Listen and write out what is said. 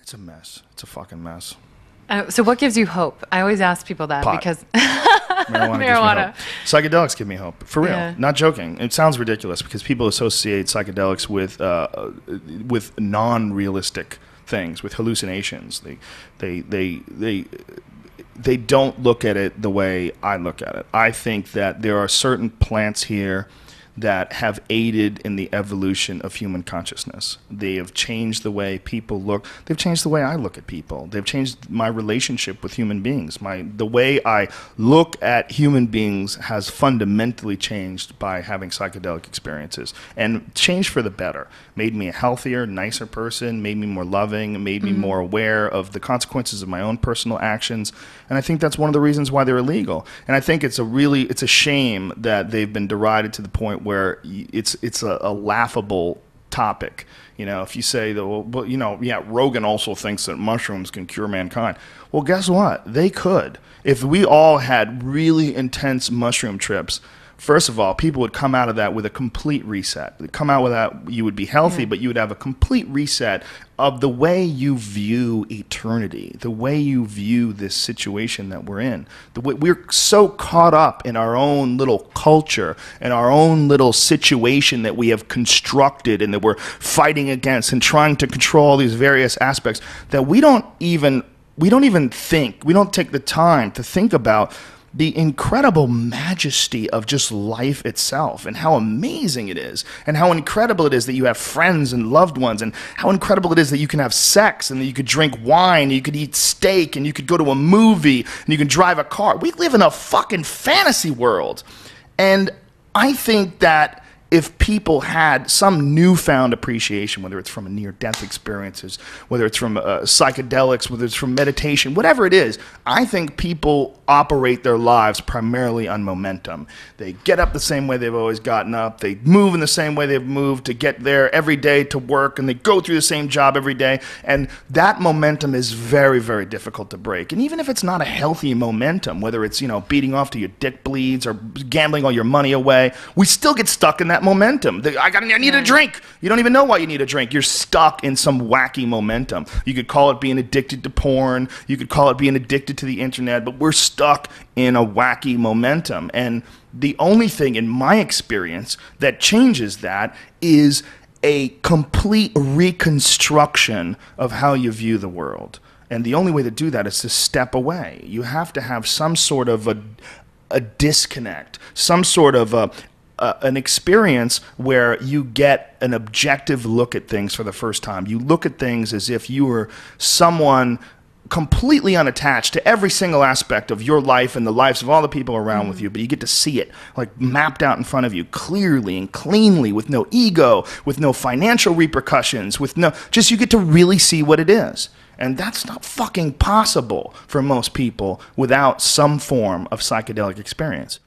It's a mess. It's a fucking mess. So what gives you hope? I always ask people that Pot. because Marijuana gives me hope. Psychedelics give me hope. For real. Yeah. Not joking. It sounds ridiculous because people associate psychedelics with non-realistic things, with hallucinations. They don't look at it the way I look at it. I think that there are certain plants here that have aided in the evolution of human consciousness. They have changed the way people look. They've changed the way I look at people. They've changed my relationship with human beings. The way I look at human beings has fundamentally changed by having psychedelic experiences, and changed for the better. Made me a healthier, nicer person, made me more loving, made me more aware of the consequences of my own personal actions. And I think that's one of the reasons why they're illegal. And I think it's a shame that they've been derided to the point where it's a laughable topic. You know, if you say that, well, you know, yeah, Rogan also thinks that mushrooms can cure mankind. Well, guess what? They could. If we all had really intense mushroom trips, first of all, people would come out of that with a complete reset. They'd come out with that, you would be healthy, but you would have a complete reset of the way you view eternity, the way you view this situation that we're in. We're so caught up in our own little culture and our own little situation that we have constructed and that we're fighting against and trying to control these various aspects that we don't even think, we don't take the time to think about the incredible majesty of just life itself and how amazing it is and how incredible it is that you have friends and loved ones and how incredible it is that you can have sex and that you could drink wine and you could eat steak and you could go to a movie and you can drive a car. We live in a fucking fantasy world. And I think that if people had some newfound appreciation, whether it's from a near-death experiences, whether it's from psychedelics, whether it's from meditation, whatever it is, I think people operate their lives primarily on momentum. They get up the same way they've always gotten up. They move in the same way they've moved to get there every day to work, and they go through the same job every day. And that momentum is very, very difficult to break. And even if it's not a healthy momentum, whether it's, you know, beating off till your dick bleeds or gambling all your money away, we still get stuck in that momentum. I need a drink. You don't even know why you need a drink. You're stuck in some wacky momentum. You could call it being addicted to porn. You could call it being addicted to the internet, but we're stuck in a wacky momentum. And the only thing in my experience that changes that is a complete reconstruction of how you view the world. And the only way to do that is to step away. You have to have some sort of a disconnect, some sort of an experience where you get an objective look at things for the first time. You look at things as if you were someone completely unattached to every single aspect of your life and the lives of all the people around with you, but you get to see it like mapped out in front of you clearly and cleanly, with no ego, with no financial repercussions, with no, just you get to really see what it is. And that's not fucking possible for most people without some form of psychedelic experience.